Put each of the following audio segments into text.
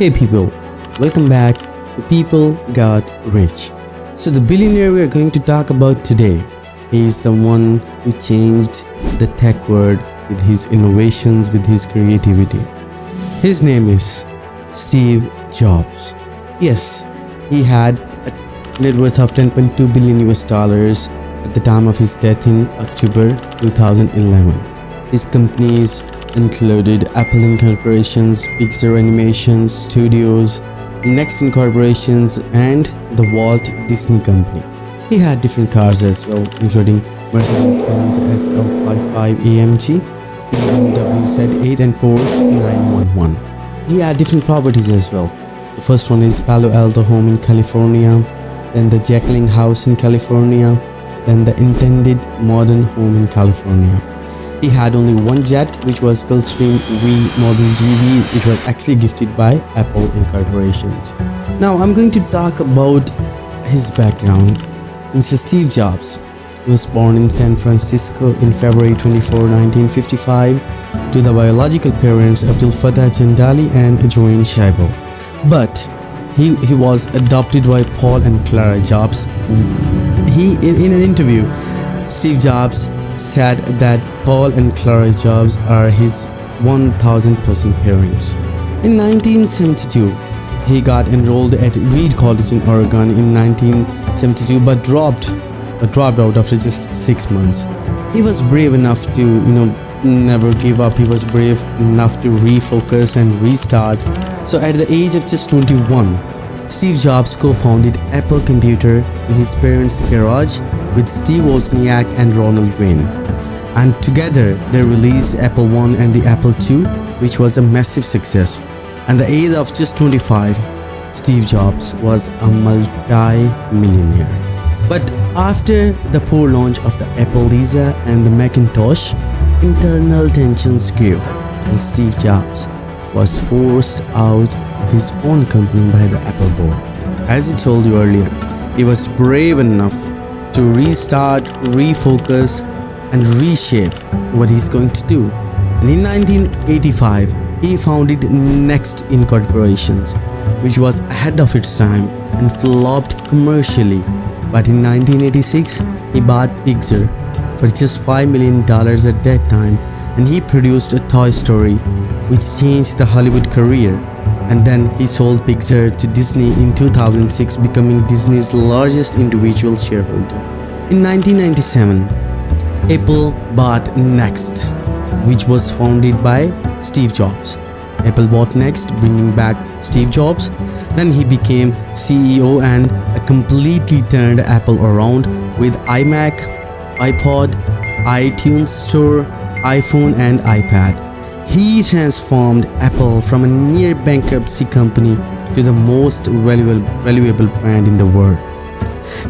Hey people, welcome back to People Got Rich. So the billionaire we are going to talk about today, he is the one who changed the tech world with his innovations, with his creativity. His name is Steve Jobs. Yes, he had a net worth of 10.2 billion US dollars at the time of his death in October 2011. His companies included Apple Incorporations, Pixar Animation Studios, Nexon Corporations, and the Walt Disney Company. He had different cars as well, including Mercedes-Benz SL55 AMG, BMW Z8, and Porsche 911. He had different properties as well. The first one is Palo Alto home in California, then the Jacqueline house in California, then the intended modern home in California. He had only one jet, which was Gulfstream V Model GV, which was actually gifted by Apple Incorporations. Now I'm going to talk about his background. Mr. Steve Jobs. He was born in San Francisco in February 24, 1955 to the biological parents Abdul Fattah Jandali and Joan Scheibel. But he was adopted by Paul and Clara Jobs. In an interview, Steve Jobs said that Paul and Clara Jobs are his 1000% parents. In 1972, he got enrolled at Reed College in Oregon in 1972 but dropped out after just 6 months. He was brave enough to never give up. He was brave enough to refocus and restart. So at the age of just 21, Steve Jobs co-founded Apple Computer in his parents' garage with Steve Wozniak and Ronald Wayne. And together they released Apple I and the Apple II, which was a massive success. At the age of just 25, Steve Jobs was a multi-millionaire. But after the poor launch of the Apple Lisa and the Macintosh, internal tensions grew and Steve Jobs was forced out of his own company by the Apple board. As I told you earlier, he was brave enough to restart, refocus, and reshape what he's going to do. And in 1985, he founded Next Incorporations, which was ahead of its time and flopped commercially. But in 1986, he bought Pixar for just $5 million at that time, and he produced a Toy Story, which changed the Hollywood career. And then he sold Pixar to Disney in 2006, becoming Disney's largest individual shareholder. In 1997, Apple bought Next, which was founded by Steve Jobs. Apple bought Next, bringing back Steve Jobs. Then he became CEO and completely turned Apple around with iMac, iPod, iTunes Store, iPhone, and iPad. He transformed Apple from a near bankruptcy company to the most valuable brand in the world.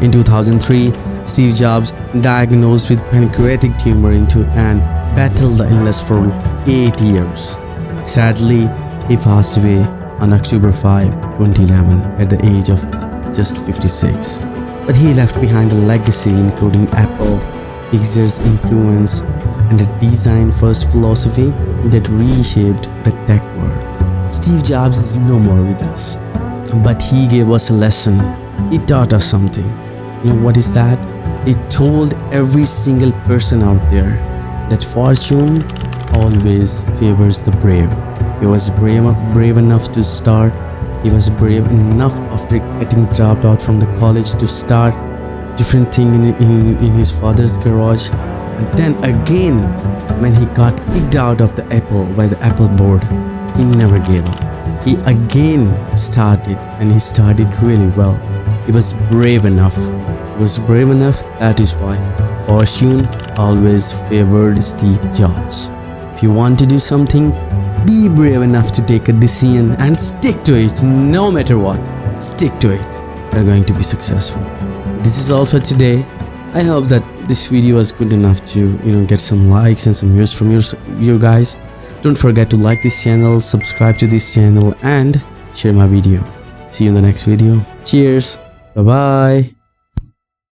In 2003, Steve Jobs diagnosed with pancreatic tumor and battled the illness for 8 years. Sadly, he passed away on October 5, 2011 at the age of just 56. But he left behind a legacy including Apple, Pixar's influence, and a design-first philosophy that reshaped the tech world. Steve Jobs is no more with us, but he gave us a lesson. He taught us something. You know what is that? He told every single person out there that fortune always favors the brave. He was brave enough to start. He was brave enough after getting dropped out from the college to start different thing in his father's garage. And then again, when he got kicked out of the Apple by the Apple board, he never gave up. He again started, and he started really well. He was brave enough. That is why fortune always favored Steve Jobs. If you want to do something, be brave enough to take a decision and stick to it no matter what. Stick to it. You're going to be successful. This is all for today. I hope that this video was good enough to get some likes and some views from you guys. Don't forget to like this channel, subscribe to this channel, and share my video. See you in the next video. Cheers. Bye bye.